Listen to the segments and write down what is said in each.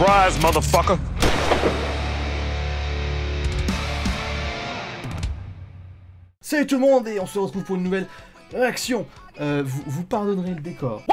Surprise, motherfucker! Salut tout le monde et on se retrouve pour une nouvelle réaction. Vous pardonnerez le décor.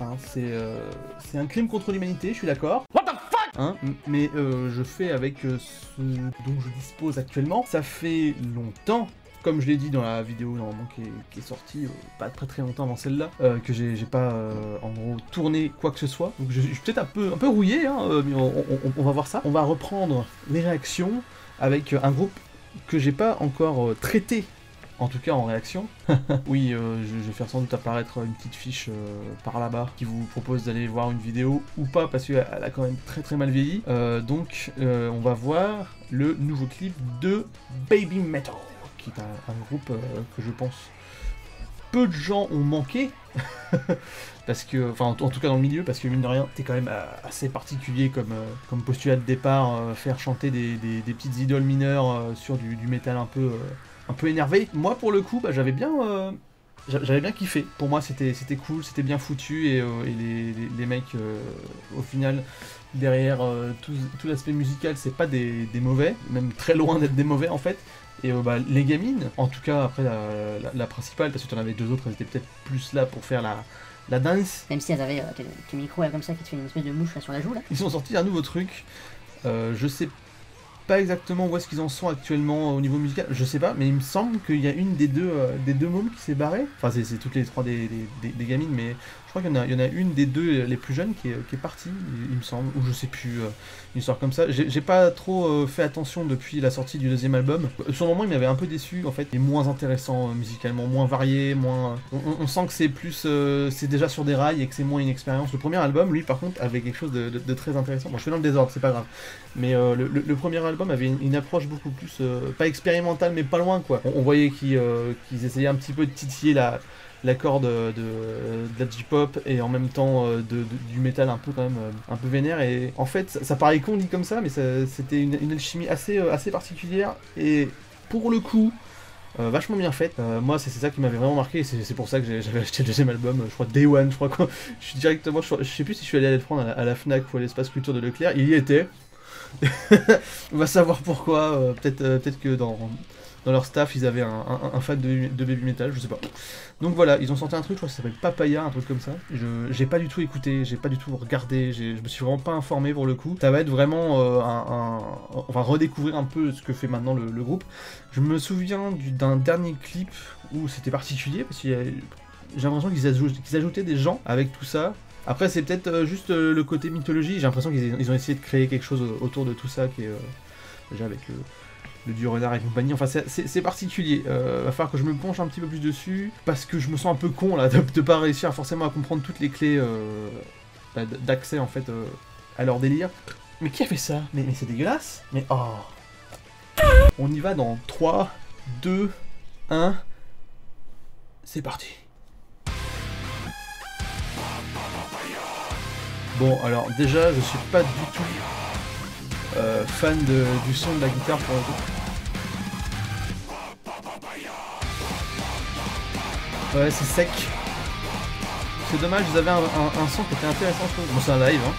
Hein, c'est un crime contre l'humanité, je suis d'accord. What the fuck hein, mais je fais avec ce dont je dispose actuellement. Ça fait longtemps, comme je l'ai dit dans la vidéo normalement qui est sortie, pas très longtemps avant celle-là, que j'ai pas en gros tourné quoi que ce soit. Donc je suis peut-être un peu rouillé, hein, mais on va voir ça. On va reprendre les réactions avec un groupe que j'ai pas encore traité, en tout cas en réaction. Oui, je vais faire sans doute apparaître une petite fiche par là-bas qui vous propose d'aller voir une vidéo ou pas parce qu'elle a quand même très mal vieilli. Donc on va voir le nouveau clip de Baby Metal, qui est un groupe que je pense peu de gens ont manqué. Parce que, enfin en tout cas dans le milieu, parce que mine de rien, t'es quand même assez particulier comme postulat de départ, faire chanter des petites idoles mineures sur du métal un peu énervé. Moi pour le coup, bah, j'avais bien kiffé. Pour moi c'était cool, c'était bien foutu et les mecs au final derrière tout l'aspect musical, c'est pas des mauvais, même très loin d'être des mauvais en fait. Et bah, les gamines, en tout cas après la principale, parce que tu en avais deux autres, elles étaient peut-être plus là pour faire la danse. Même si elles avaient tes micros là, comme ça qui te fait une espèce de mouche là, sur la joue là. Ils ont sorti un nouveau truc, je sais pas exactement où est-ce qu'ils en sont actuellement au niveau musical, je sais pas, mais il me semble qu'il y a une des deux mômes qui s'est barrée. Enfin c'est toutes les trois des gamines, mais je crois qu'il y en a une des deux les plus jeunes qui est partie, il me semble, ou je sais plus, une histoire comme ça. J'ai pas trop fait attention depuis la sortie du deuxième album. Sur le moment il m'avait un peu déçu en fait, il est moins intéressant musicalement, moins varié, moins... On sent que c'est plus... c'est déjà sur des rails et que c'est moins une expérience. Le premier album, lui par contre, avait quelque chose de très intéressant. Bon je fais dans le désordre, c'est pas grave. Mais le premier album avait une approche beaucoup plus, pas expérimentale mais pas loin quoi. On voyait qu'ils essayaient un petit peu de titiller la corde de la J-pop et en même temps du métal un peu quand même un peu vénère, et en fait ça paraît con dit comme ça, mais c'était une alchimie assez particulière et pour le coup vachement bien faite. Moi c'est ça qui m'avait vraiment marqué et c'est pour ça que j'avais acheté le deuxième album, je crois Day One, je crois quoi. Je suis directement, je sais plus si je suis allé le prendre à la Fnac ou à l'espace culture de Leclerc, il y était. On va savoir pourquoi, peut-être que dans leur staff ils avaient un fan de Baby Metal, je sais pas. Donc voilà, ils ont sorti un truc, je crois que ça s'appelle Papaya, un truc comme ça. J'ai pas du tout écouté, j'ai pas du tout regardé, je me suis vraiment pas informé pour le coup. Ça va être vraiment on va redécouvrir un peu ce que fait maintenant le groupe. Je me souviens d'un dernier clip où c'était particulier, parce que j'ai l'impression qu'ils ajoutaient des gens avec tout ça. Après c'est peut-être juste le côté mythologie, j'ai l'impression qu'ils ont essayé de créer quelque chose autour de tout ça qui est déjà avec le dieu renard et compagnie, enfin c'est particulier, va falloir que je me penche un petit peu plus dessus, parce que je me sens un peu con là, de pas réussir forcément à comprendre toutes les clés d'accès en fait à leur délire. Mais qui a fait ça? Mais c'est dégueulasse. Mais oh. On y va dans 3, 2, 1, c'est parti. Bon alors déjà je suis pas du tout fan du son de la guitare pour le coup. Ouais c'est sec. C'est dommage, ils avaient un son qui était intéressant je trouve. Bon c'est un live hein.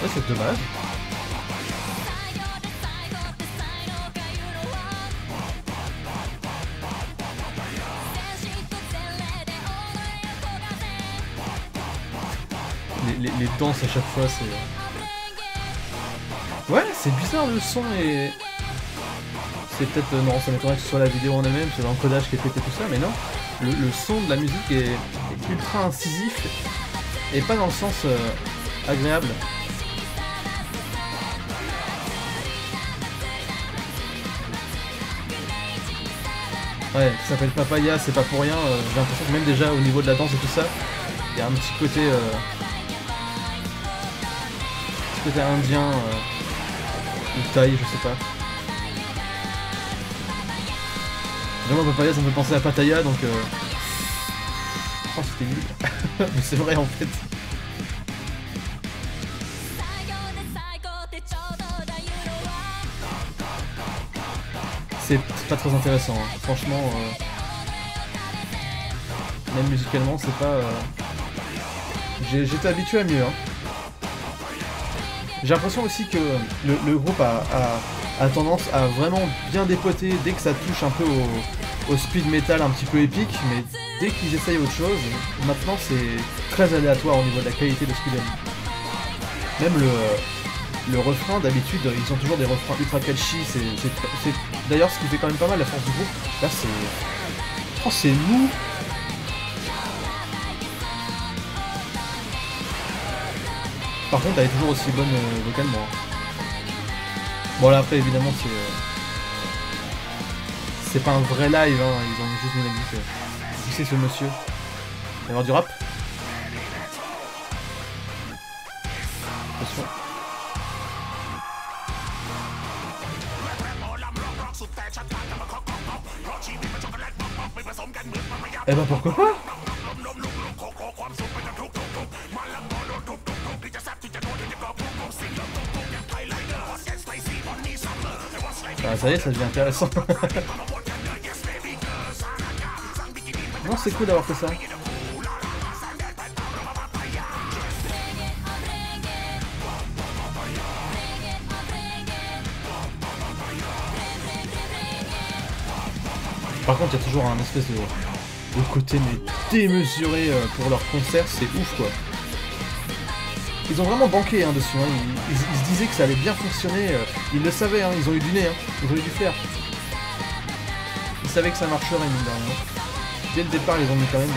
Ouais c'est dommage. Les danses à chaque fois c'est... Ouais c'est bizarre le son et... C'est peut-être... non ça m'étonnerait que ce soit la vidéo en elle-même, c'est l'encodage qui est pété tout ça, mais non. Le son de la musique est ultra incisif et pas dans le sens agréable. Ouais, ça s'appelle Papaya, c'est pas pour rien, j'ai l'impression que même déjà au niveau de la danse et tout ça, il y a un petit côté... côté indien ou thaï, je sais pas. Vraiment Papaya ça me fait penser à Pattaya donc oh c'était nul. Mais c'est vrai en fait. C'est pas très intéressant, hein. Franchement même musicalement c'est pas... J'étais habitué à mieux. Hein. J'ai l'impression aussi que le groupe a tendance à vraiment bien dépoter dès que ça touche un peu au speed metal un petit peu épique, mais dès qu'ils essayent autre chose, maintenant c'est très aléatoire au niveau de la qualité de ce qu'ils donnent. Même le refrain, d'habitude, ils ont toujours des refrains ultra catchy, c'est d'ailleurs ce qui fait quand même pas mal la force du groupe. Là c'est... Oh, c'est mou. Par contre, elle est toujours aussi bonne vocalement. Bon là après évidemment c'est pas un vrai live, hein. Ils ont juste mis la musique. Qui c'est ce monsieur? Il va y avoir du rap. Attention. Eh ben pourquoi pas? Ah, ça y est, ça devient intéressant. Non, c'est cool d'avoir fait ça. Par contre, il y a toujours un espèce de côté mais démesuré pour leur concert, c'est ouf quoi. Ils ont vraiment banqué hein, dessus, hein. Ils se disaient que ça allait bien fonctionner, ils le savaient, hein. Ils ont eu du nez, hein. Ils ont eu du flair. Ils savaient que ça marcherait, mine de rien. Dès le départ, ils ont mis quand même...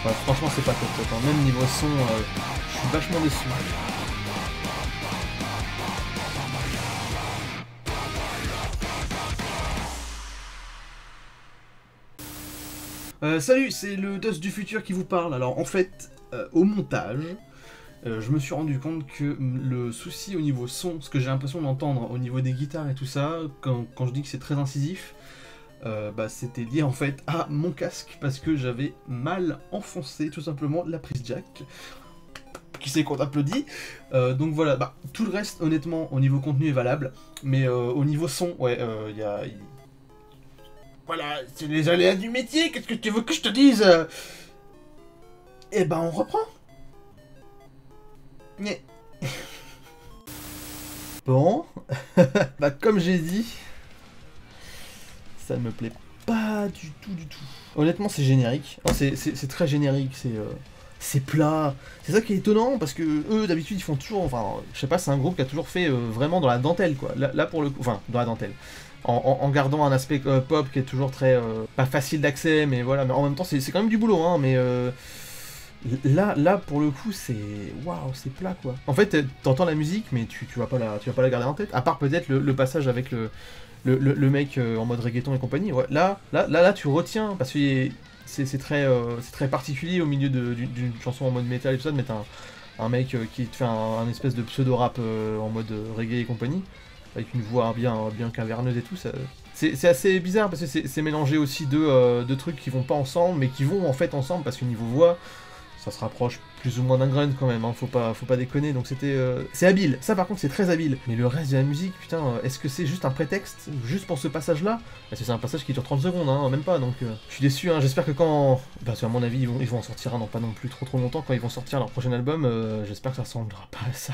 Ouais, franchement c'est pas top top, hein. Même niveau son, je suis vachement déçu. Salut, c'est le Dust du futur qui vous parle. Alors en fait, au montage, je me suis rendu compte que le souci au niveau son, ce que j'ai l'impression d'entendre au niveau des guitares et tout ça, quand je dis que c'est très incisif, bah, c'était lié en fait à mon casque parce que j'avais mal enfoncé tout simplement la prise jack. Qui c'est qu'on applaudit. Donc voilà, bah, tout le reste honnêtement au niveau contenu est valable, mais au niveau son, ouais, voilà, c'est les aléas du métier, qu'est-ce que tu veux que je te dise? Eh ben on reprend. Mais... Bon, bah comme j'ai dit, ça ne me plaît pas du tout du tout. Honnêtement c'est générique, oh, c'est très générique, c'est plat. C'est ça qui est étonnant parce que eux d'habitude ils font toujours, enfin je sais pas, c'est un groupe qui a toujours fait vraiment dans la dentelle quoi. Là pour le coup, enfin dans la dentelle. En gardant un aspect pop qui est toujours très pas facile d'accès, mais voilà, mais en même temps c'est quand même du boulot hein, mais là pour le coup c'est waouh, c'est plat quoi. En fait t'entends la musique mais tu vas pas la garder en tête, à part peut-être le passage avec le mec en mode reggaeton et compagnie. Ouais, là tu retiens parce que c'est très particulier au milieu d'une chanson en mode métal et tout ça de mettre un mec qui te fait un espèce de pseudo rap en mode reggae et compagnie, avec une voix bien caverneuse et tout. C'est assez bizarre parce que c'est mélangé aussi deux trucs qui vont pas ensemble mais qui vont en fait ensemble parce que niveau voix ça se rapproche plus ou moins d'un grunt quand même, hein. Faut pas déconner, donc c'est habile, ça par contre c'est très habile. Mais le reste de la musique, putain, est-ce que c'est juste un prétexte, juste pour ce passage-là? Parce que c'est un passage qui dure 30 secondes, hein, même pas, donc je suis déçu, hein. J'espère que quand... Parce qu'à mon avis, ils vont en sortir un dans pas non plus trop longtemps, quand ils vont sortir leur prochain album, j'espère que ça ressemblera pas à ça.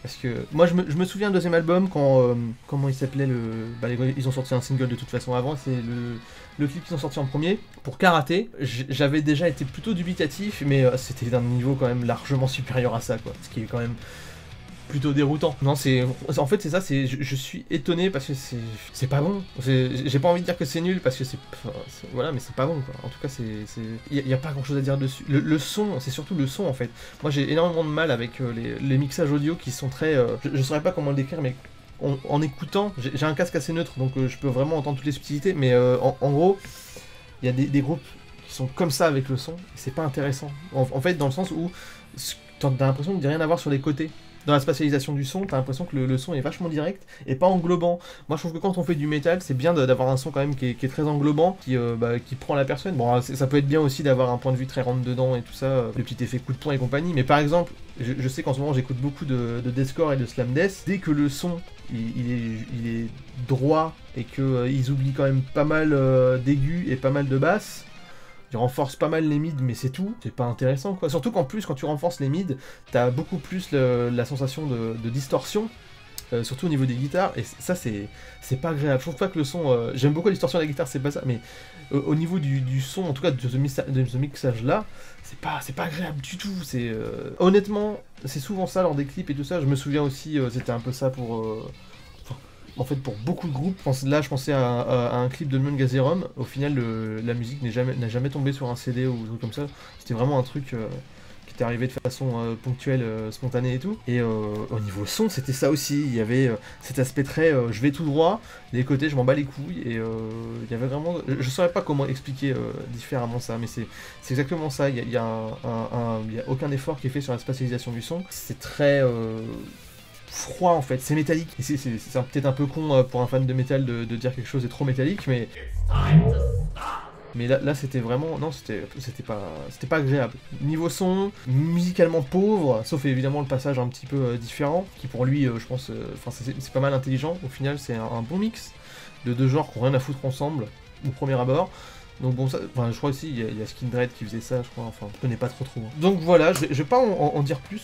Parce que moi je me souviens du deuxième album quand comment il s'appelait ils ont sorti un single de toute façon avant, c'est le clip qu'ils ont sorti en premier pour Karaté. J'avais déjà été plutôt dubitatif, mais c'était d'un niveau quand même largement supérieur à ça quoi, ce qui est quand même plutôt déroutant. Non, en fait c'est ça, je suis étonné parce que c'est pas bon. J'ai pas envie de dire que c'est nul parce que voilà, mais c'est pas bon quoi. En tout cas il y a pas grand chose à dire dessus. Le son, c'est surtout le son en fait. Moi j'ai énormément de mal avec les mixages audio qui sont très je saurais pas comment le décrire, mais en écoutant, j'ai un casque assez neutre donc je peux vraiment entendre toutes les subtilités, mais en gros il y a des groupes qui sont comme ça avec le son et c'est pas intéressant en fait, dans le sens où t'as l'impression de rien avoir sur les côtés. dans la spatialisation du son, t'as l'impression que le son est vachement direct et pas englobant. Moi je trouve que quand on fait du métal, c'est bien d'avoir un son quand même qui est très englobant, qui prend la personne. Bon, ça peut être bien aussi d'avoir un point de vue très rentre dedans et tout ça, le petit effet coup de poing et compagnie, mais par exemple, je sais qu'en ce moment j'écoute beaucoup de deathcore et de slam death. Dès que le son il est droit et qu'ils oublient quand même pas mal d'aigus et pas mal de basses, ils renforcent pas mal les mids, mais c'est tout, c'est pas intéressant quoi. Surtout qu'en plus, quand tu renforces les mids, t'as beaucoup plus la sensation de distorsion, surtout au niveau des guitares, et ça c'est pas agréable. Je trouve pas que le son. J'aime beaucoup la distorsion de la guitare, c'est pas ça, mais au niveau du son, en tout cas de ce mixage là, c'est pas agréable du tout. Honnêtement, c'est souvent ça lors des clips et tout ça. Je me souviens aussi, c'était un peu ça pour. En fait, pour beaucoup de groupes, là je pensais à un clip de Neon Gazerum, au final la musique n'a jamais tombé sur un CD ou un truc comme ça, c'était vraiment un truc qui était arrivé de façon ponctuelle, spontanée et tout. Et au niveau son, c'était ça aussi, il y avait cet aspect très je vais tout droit, les côtés je m'en bats les couilles, et il y avait vraiment. Je saurais pas comment expliquer différemment ça, mais c'est exactement ça, il y a aucun effort qui est fait sur la spatialisation du son, c'est très. Froid en fait, c'est métallique. Et c'est peut-être un peu con pour un fan de métal de dire quelque chose est trop métallique, mais là c'était vraiment. Non, c'était pas agréable. Niveau son, musicalement pauvre, sauf évidemment le passage un petit peu différent, qui pour lui, je pense, c'est pas mal intelligent. Au final, c'est un bon mix de deux genres qui n'ont rien à foutre ensemble, au premier abord. Donc bon, je crois aussi, il y a Skindred qui faisait ça, je crois, enfin, je connais pas trop. Hein. Donc voilà, je vais pas en dire plus,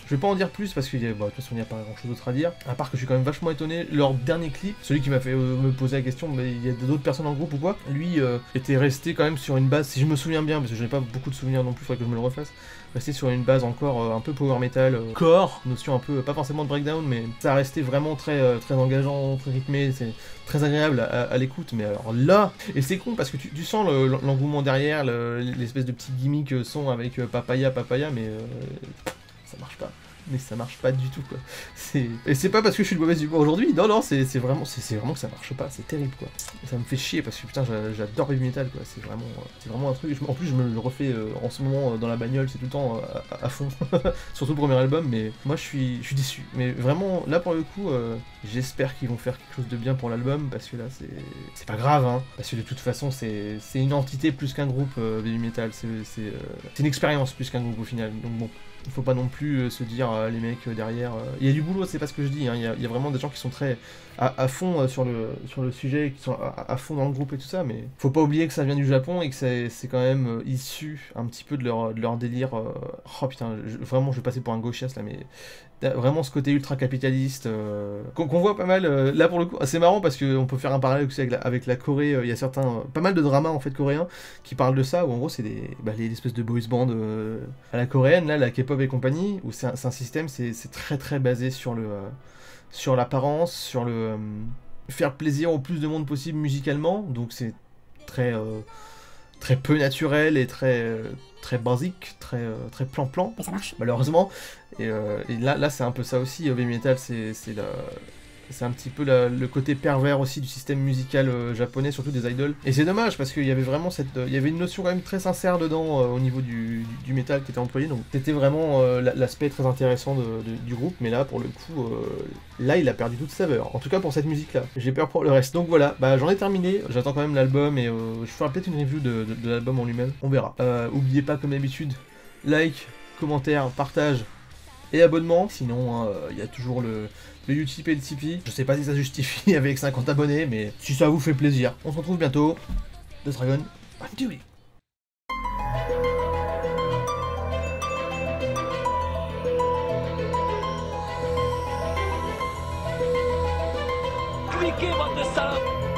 parce que de toute façon, il n'y a pas grand chose d'autre à dire, à part que je suis quand même vachement étonné, leur dernier clip, celui qui m'a fait me poser la question, mais il y a d'autres personnes dans le groupe ou quoi, lui était resté quand même sur une base, si je me souviens bien, parce que je n'ai pas beaucoup de souvenirs non plus, il faudrait que je me le refasse, resté sur une base encore un peu power metal, core, notion un peu, pas forcément de breakdown, mais ça a resté vraiment très engageant, très rythmé, c'est très agréable à l'écoute, mais alors là, et c'est con parce que tu sens l'engouement derrière, l'espèce de petit gimmick son avec papaya, mais ça marche pas. Mais ça marche pas du tout quoi. Et c'est pas parce que je suis de mauvaise humeur aujourd'hui, non, c'est vraiment que ça marche pas, c'est terrible quoi. Et ça me fait chier parce que putain j'adore heavy metal quoi, c'est vraiment un truc. En plus je me le refais en ce moment dans la bagnole, c'est tout le temps à fond, surtout le premier album, mais moi je suis déçu. Mais vraiment là pour le coup, j'espère qu'ils vont faire quelque chose de bien pour l'album, parce que là c'est pas grave hein, parce que de toute façon c'est une entité plus qu'un groupe heavy metal, c'est une expérience plus qu'un groupe au final, donc bon. Il faut pas non plus se dire les mecs derrière. Il y a du boulot, c'est pas ce que je dis. Hein. Il y a vraiment des gens qui sont très à fond sur le sujet, qui sont à fond dans le groupe et tout ça. Mais faut pas oublier que ça vient du Japon et que c'est quand même issu un petit peu de leur délire. Oh putain, vraiment, je vais passer pour un gauchiste là, mais vraiment ce côté ultra capitaliste qu'on voit pas mal. Là pour le coup, c'est marrant parce qu'on peut faire un parallèle aussi avec la Corée. Il y a pas mal de dramas en fait coréens qui parlent de ça, où en gros c'est les espèces de boys band à la coréenne, là, la K-pop et compagnie, où c'est un système, c'est très très basé sur l'apparence, sur le faire plaisir au plus de monde possible musicalement, donc c'est très très peu naturel et très basique, très plan-plan. Mais ça marche. Malheureusement. Et là c'est un peu ça aussi, heavy metal, c'est un petit peu le côté pervers aussi du système musical japonais, surtout des idols. Et c'est dommage parce qu'il y avait vraiment il y avait une notion quand même très sincère dedans au niveau du métal qui était employé. Donc c'était vraiment l'aspect très intéressant du groupe. Mais là, pour le coup, là, il a perdu toute saveur. En tout cas pour cette musique-là. J'ai peur pour le reste. Donc voilà, j'en ai terminé. J'attends quand même l'album et je ferai peut-être une review de l'album en lui-même. On verra. Oubliez pas comme d'habitude, like, commentaire, partage et abonnement. Sinon, il y a toujours le Utip et le Tipeee. Je sais pas si ça justifie avec 50 abonnés, mais si ça vous fait plaisir. On se retrouve bientôt. The Dragon, on duty. Cliquez, bande de salopes!